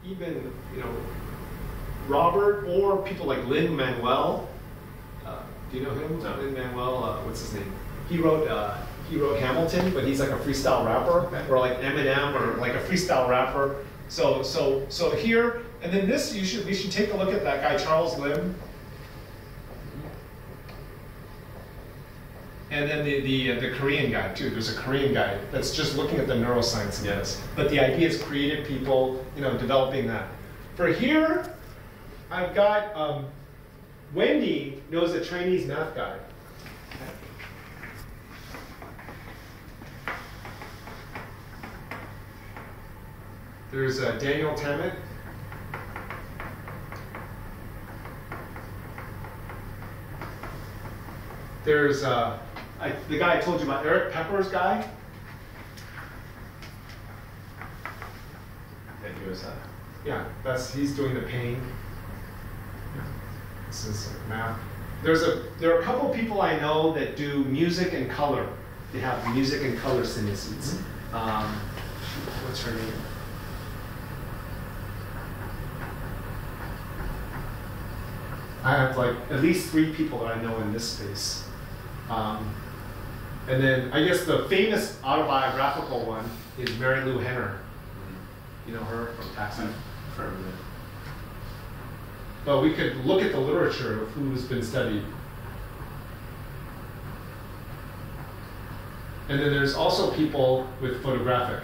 even, Robert, or people like Lin-Manuel. Do you know him? No. Lin-Manuel, what's his name? He wrote Hamilton, but he's like a freestyle rapper, or like Eminem, or like a freestyle rapper. So here, and then this, we should take a look at that guy, Charles Lim. And then the Korean guy too. There's a Korean guy that's just looking at the neuroscience of this. But the idea is creative people, developing that. For here, I've got Wendy knows a Chinese math guy. There's Daniel Tammet. There's the guy I told you about, Eric Pepper's guy. Yeah, he's doing the painting. Yeah. This is math. There are a couple people I know that do music and color. They have music and color synesthetes. What's her name? I have like at least 3 people that I know in this space. And then I guess the famous autobiographical one is Mary Lou Henner. You know her from Taxi? But we could look at the literature of who's been studied. And then there's also people with photographic.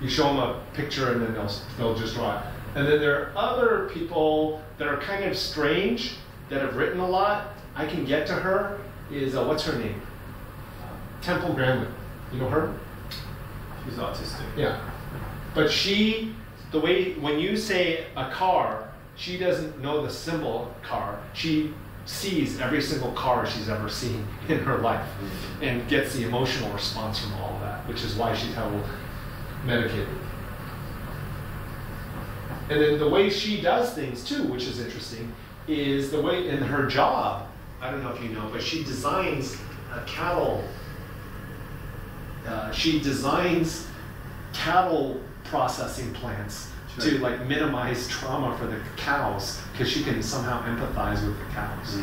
You show them a picture and then they'll just draw it. And then there are other people that are kind of strange that have written a lot. I can get to her. Is what's her name? Temple Grandin. You know her? She's autistic. Yeah. But the way when you say a car, she doesn't know the symbol car. She sees every single car she's ever seen in her life and gets the emotional response from all of that, which is why she's held medicated. And then the way she does things too, which is interesting, is the way in her job, I don't know if you know, but she designs cattle processing plants to like minimize trauma for the cows, because she can somehow empathize with the cows.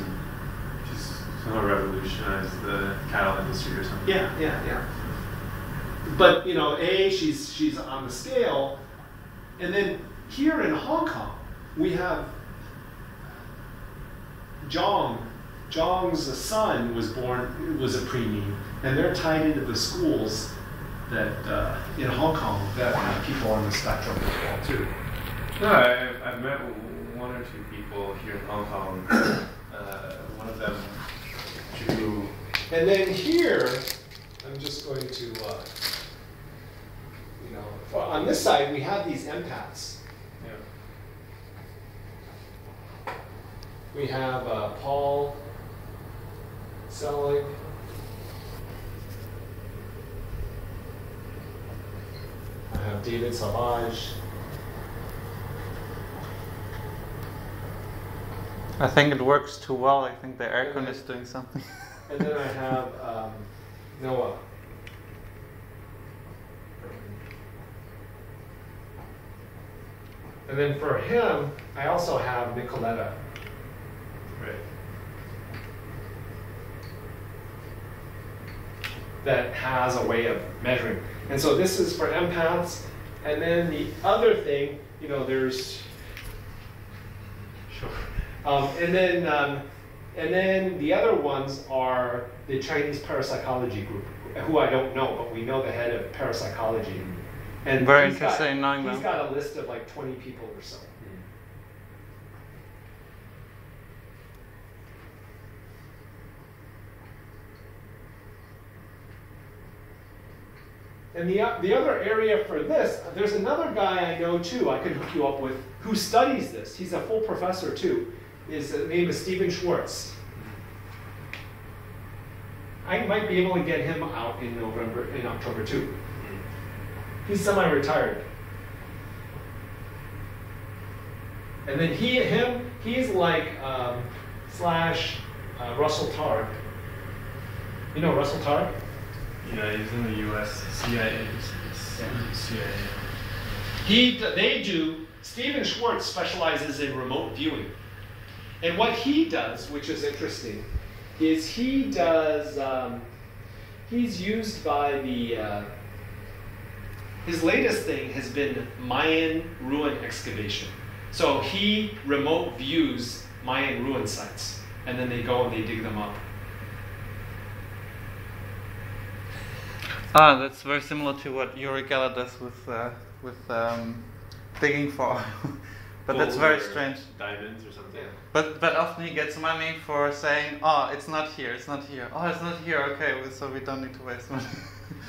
She's somehow revolutionized the cattle industry or something. Yeah. But she's on the scale, and then here in Hong Kong we have Zhong's son was a preemie, and they're tied into the schools that in Hong Kong that have people on the spectrum as well too. No, I've met 1 or 2 people here in Hong Kong. One of them drew. And then here, I'm just going to, on this side we have these empaths. Yeah. We have Paul Selig. I have David Savage. I think it works too well. I think the aircon is doing something. And then I have Noah. And then for him, I also have Nicoletta. Right. That has a way of measuring. And so this is for empaths. And then the other thing, there's... Sure. And then the other ones are the Chinese parapsychology group, who I don't know, but we know the head of parapsychology. And very interesting knowing them. He's got a list of like 20 people or so. And the other area for this, there's another guy I know too, I could hook you up with, who studies this. He's a full professor too. His name is Stephen Schwartz. I might be able to get him out in October too. He's semi-retired. And then he's like / Russell Targ. You know Russell Targ? Yeah, he's in the U.S. CIA. CIA. Stephen Schwartz specializes in remote viewing. And what he does, which is interesting, is he's used by his latest thing has been Mayan ruin excavation. So he remote views Mayan ruin sites, and then they go and they dig them up. That's very similar to what Uri Geller does with digging for oil. But that's very strange. Diamonds or something. But often he gets money for saying, oh, it's not here, it's not here. Oh, it's not here, okay, so we don't need to waste money.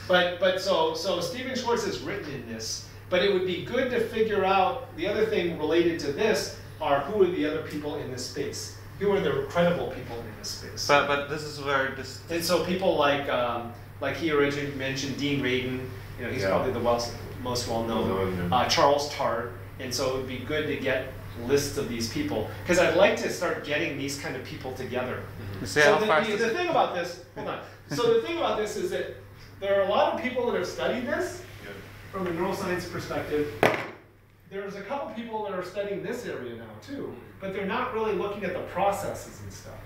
But so Stephen Schwartz has written in this, but it would be good to figure out, the other thing related to this are who are the other people in this space? Who are the credible people in this space? But this is where And so people like he originally mentioned Dean Radin, he's probably the most well-known, Charles Tart, and so it would be good to get lists of these people, because I'd like to start getting these kind of people together. Mm-hmm. So the thing about this, hold on. So the thing about this is that there are a lot of people that have studied this from a neuroscience perspective. There's a couple people that are studying this area now too, but they're not really looking at the processes and stuff.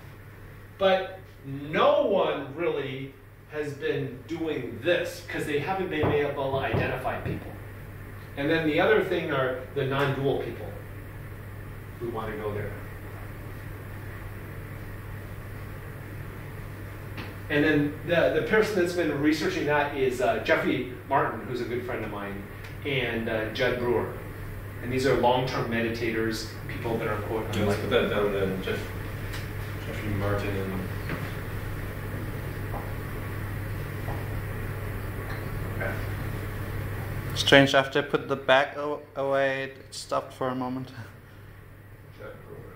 But no one really has been doing this because they haven't been able to identify people. And then the other thing are the non-dual people who want to go there. And then the person that's been researching that is Jeffrey Martin, who's a good friend of mine, and Judd Brewer. And these are long-term meditators, people that are quote. Yeah, let's put that down then. Jeffrey Martin and. Okay. Strange, after I put the bag away, it stopped for a moment. Judd Brewer.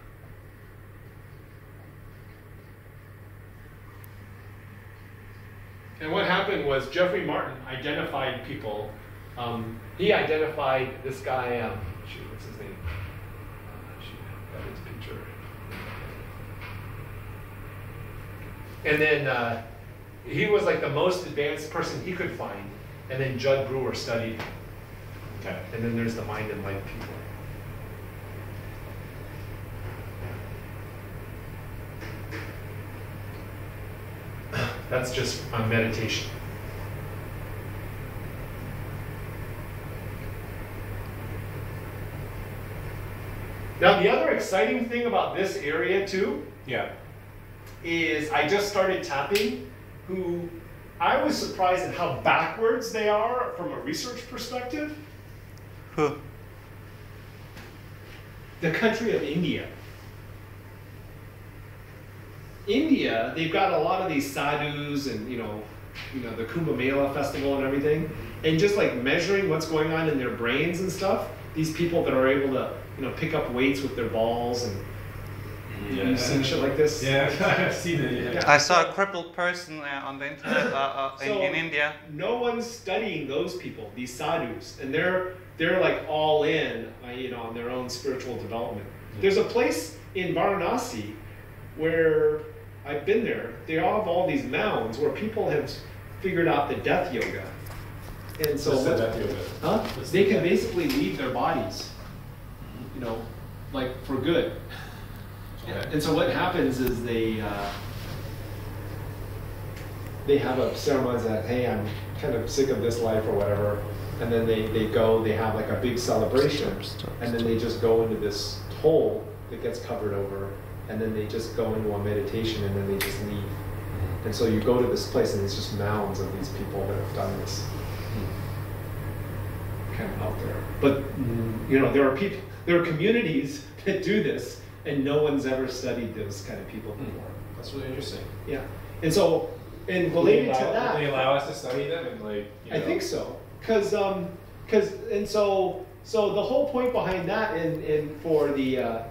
And what happened was Jeffrey Martin identified people. He identified this guy, what's his name? That is a picture. And then he was like the most advanced person he could find. And then Judd Brewer studied him. Okay. And then there's the mind and light people. That's just on meditation. Now the other exciting thing about this area too, is I just started tapping, who I was surprised at how backwards they are from a research perspective. Who? The country of India. India, they've got a lot of these sadhus and the Kumbh Mela festival and everything, and just like measuring what's going on in their brains and stuff. These people that are able to pick up weights with their balls and you've seen shit like this. Yeah, I've seen it. Yeah. I saw a crippled person on the internet in India. No one's studying those people, these sadhus, and they're like all in, on their own spiritual development. There's a place in Varanasi where I've been there. They all have all these mounds where people have figured out the death yoga. And so What's the death yoga? Huh? They can basically leave their bodies, like for good. Okay. And so what happens is they have a ceremony that, hey, I'm kind of sick of this life or whatever, and then they have like a big celebration, and then they just go into this hole that gets covered over, and then they just go into a meditation, and then they just leave. And so you go to this place, and it's just mounds of these people that have done this. Kind of out there. But there are communities that do this, and no one's ever studied those kind of people before. That's really interesting. Yeah. And so, and related to that, they allow us to study them and I think so, because so the whole point behind that, and for the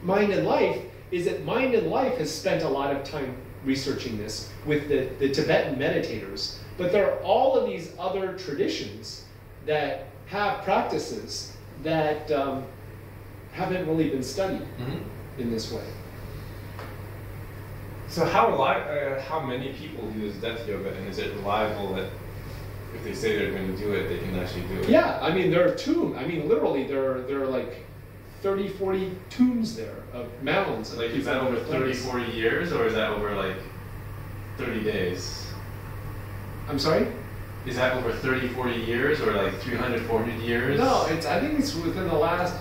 Mind and Life, is that Mind and Life has spent a lot of time researching this with the Tibetan meditators, but there are all of these other traditions that have practices that haven't really been studied in this way. So how many people do this death yoga, and is it reliable that if they say they're going to do it, they can actually do it? Yeah, I mean, there are tombs. I mean, literally, there are like 30, 40 tombs there of mounds. Like, is that over 30, 40 years, or is that over like 30 days? I'm sorry? Is that over 30, 40 years, or like 300, 400 years? No, I think it's within the last,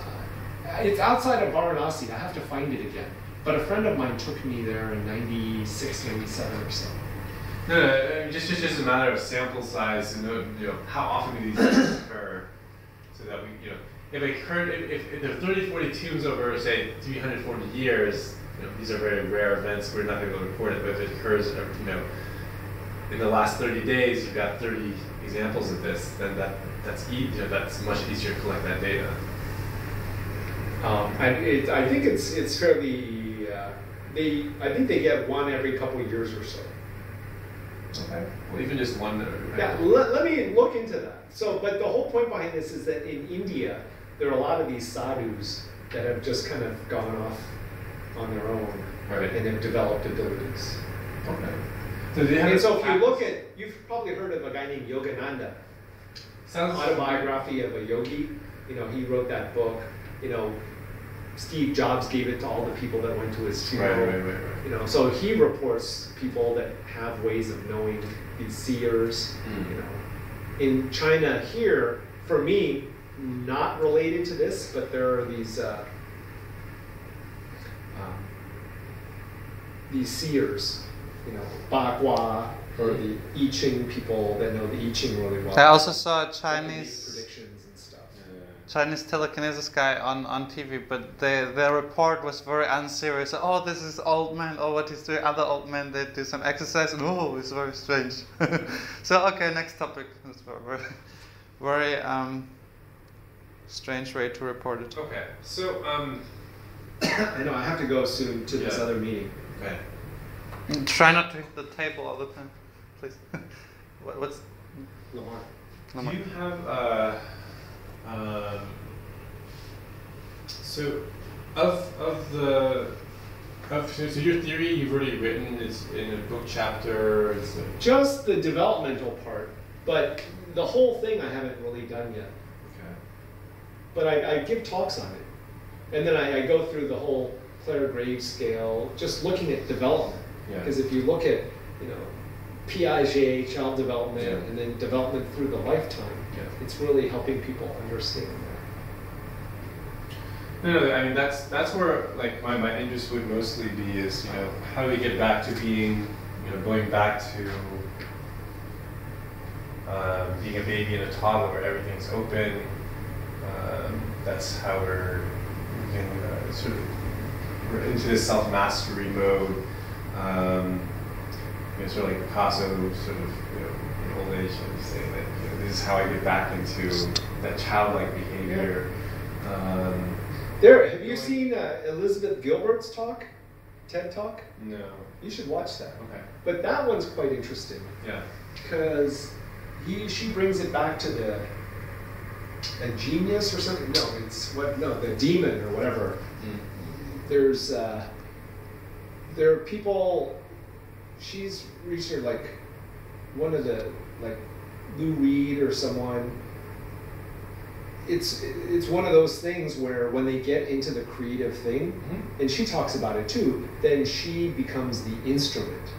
it's outside of Varanasi. I have to find it again. But a friend of mine took me there in 96, 97 or so. No, just a matter of sample size and how often do these things occur, so that we, if there are 30, 40 tombs over, say, 340 years, these are very rare events. We're not going to go report it, but if it occurs, in the last 30 days, you've got 30 examples of this, then that's much easier to collect that data. I think it's fairly. I think they get one every couple of years or so. Okay. Well, even just one. Yeah. Let me look into that. So, but the whole point behind this is that in India, there are a lot of these sadhus that have just kind of gone off on their own, right, and have developed abilities. Okay. So if you look at, you've probably heard of a guy named Yogananda. Sounds autobiography of a yogi. He wrote that book. Steve Jobs gave it to all the people that went to his funeral. Right. So he reports people that have ways of knowing, these seers. In China here, for me, not related to this, but there are these seers, Bagua, or the I Ching people that know the I Ching really well. I also saw a Chinese predictions and stuff. Chinese telekinesis guy on TV, but their report was very unserious. Oh, this is old man. Oh, what is the other old man? They do some exercise, and oh, it's very strange. So okay, next topic. That's very, very strange way to report it. Okay, so I know I have to go soon to this other meeting. Okay. Try not to hit the table all the time, please. What's Lamar? Do you have so your theory you've already written is in a book chapter? Just the developmental part, but the whole thing I haven't really done yet. Okay. But I give talks on it, and then I go through the whole Claire Graves scale, just looking at development. Because if you look at Piaget, child development, and then development through the lifetime, it's really helping people understand that. No, I mean that's where like my interest would mostly be is how do we get back to being going back to being a baby and a toddler where everything's open. That's how we're we're into this self-mastery mode. Sort of like Picasso, sort of in old age, saying that this is how I get back into that childlike behavior. Have you seen Elizabeth Gilbert's talk, TED Talk? No. You should watch that. Okay. But that one's quite interesting. Yeah. Because she brings it back to a genius or something. No, the demon or whatever. There are people. She's researched like one of the Lou Reed or someone. It's one of those things where when they get into the creative thing, and she talks about it too, then she becomes the instrument.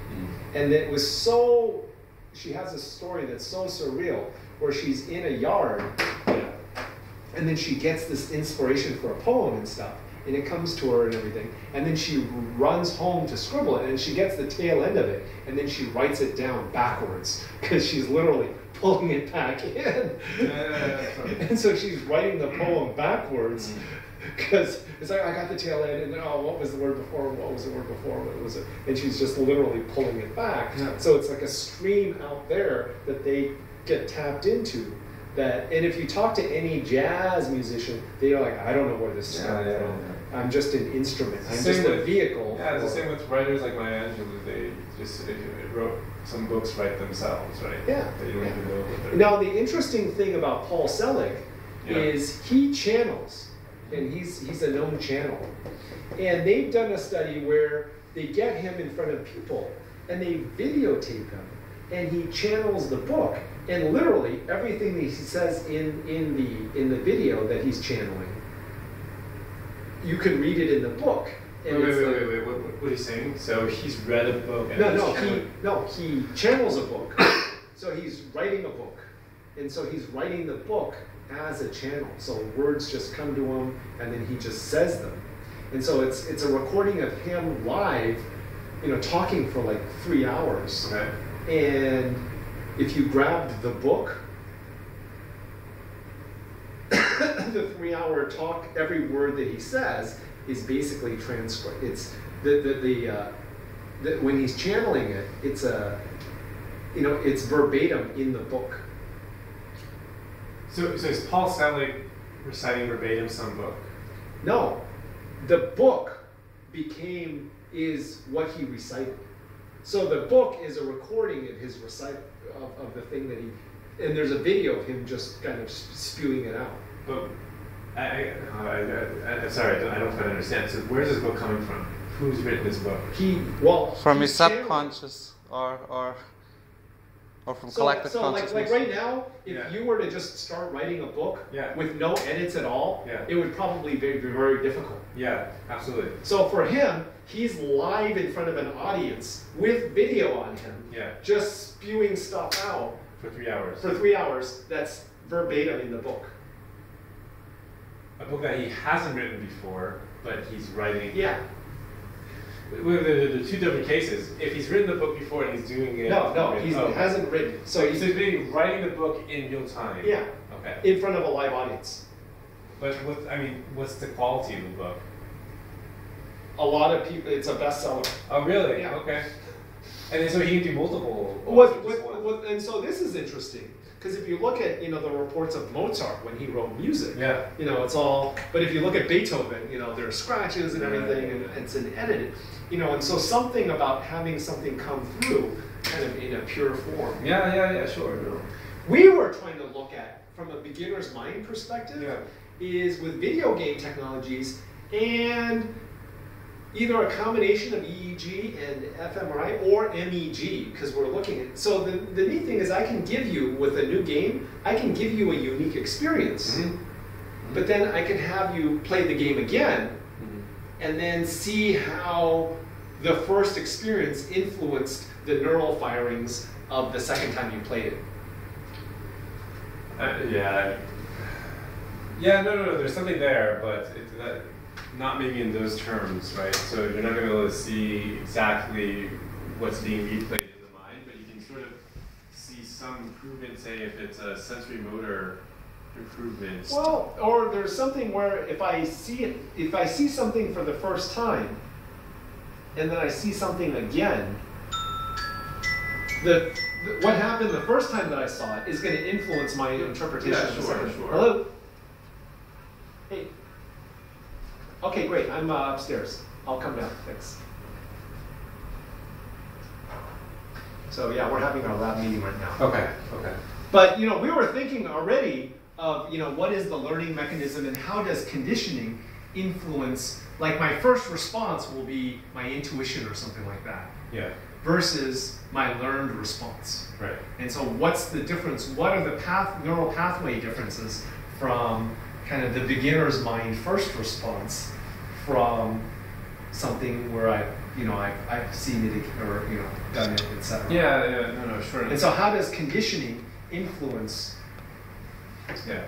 And it was so. She has a story that's so surreal where she's in a yard, and then she gets this inspiration for a poem and stuff. And it comes to her and everything. And then she runs home to scribble it, and she gets the tail end of it, and then she writes it down backwards, because she's literally pulling it back in. And so she's writing the poem backwards, because it's like, I got the tail end, and what was the word before, what was the word before, what was it? And she's just literally pulling it back. Yeah. So it's like a stream out there that they get tapped into. And if you talk to any jazz musician, they're like, I don't know where this started from. I'm just an instrument. I'm just a vehicle. Yeah, it's the same with writers like Maya Angelou. They just wrote some books right themselves, right? Yeah. They don't even know what they're. Now, the interesting thing about Paul Selig is he channels, and he's a known channel. And they've done a study where they get him in front of people and they videotape him, and he channels the book, and literally everything that he says in the video that he's channeling, you can read it in the book. And wait. What are you saying? So he's read a book and he channels a book. So he's writing a book. And so he's writing the book as a channel. So words just come to him and then he just says them. And so it's a recording of him live, talking for like 3 hours. Okay. And if you grabbed the book, the 3-hour talk, every word that he says is basically transcribed. It's when he's channeling it, it's it's verbatim in the book. So is Paul Stanley reciting verbatim some book? No, the book is what he recited. So the book is a recording of his recital of the thing that he, and there's a video of him just kind of spewing it out. But I'm sorry, I don't quite understand. So where's this book coming from? Who's written this book? From his subconscious or from collective consciousness. Like right now, if you were to just start writing a book with no edits at all, it would probably be very difficult. Yeah, absolutely. So for him, he's live in front of an audience with video on him, just spewing stuff out for 3 hours. For 3 hours, that's verbatim in the book. A book that he hasn't written before, but he's writing. Yeah. The two different cases. If he's written the book before and he's doing it. No, he hasn't written. So he's been writing the book in real time. Yeah. Okay. In front of a live audience. But what's the quality of the book? A lot of people. It's a bestseller. Oh, really? Yeah. Okay. And then so he can do multiple. And so this is interesting. Because if you look at the reports of Mozart when he wrote music, it's all. But if you look at Beethoven, there are scratches and everything, and it's an edited, and so something about having something come through, kind of in a pure form. Yeah, sure. We were trying to look at from a beginner's mind perspective, is with video game technologies and either a combination of EEG and fMRI or MEG, because we're looking at. So the neat thing is I can give you, with a new game, I can give you a unique experience. Mm-hmm. But then I can have you play the game again and then see how the first experience influenced the neural firings of the second time you played it. No, there's something there, but not maybe in those terms, right? So you're not going to be able to see exactly what's being replayed in the mind, but you can sort of see some improvement, say if it's a sensory motor improvement. Well, or there's something where if I see something for the first time, and then I see something again, what happened the first time that I saw it is going to influence my interpretation. Yeah, sure. Hello? Hey. Okay, great. I'm upstairs. I'll come down. Thanks. So yeah, we're having our lab meeting right now. Okay. But we were thinking already of what is the learning mechanism and how does conditioning influence? Like my first response will be my intuition or something like that. Yeah. Versus my learned response. Right. And so what's the difference? What are the neural pathway differences from kind of the beginner's mind first response from something where I've seen it or done it, etc. Yeah, no, sure. And so how does conditioning influence? Yeah.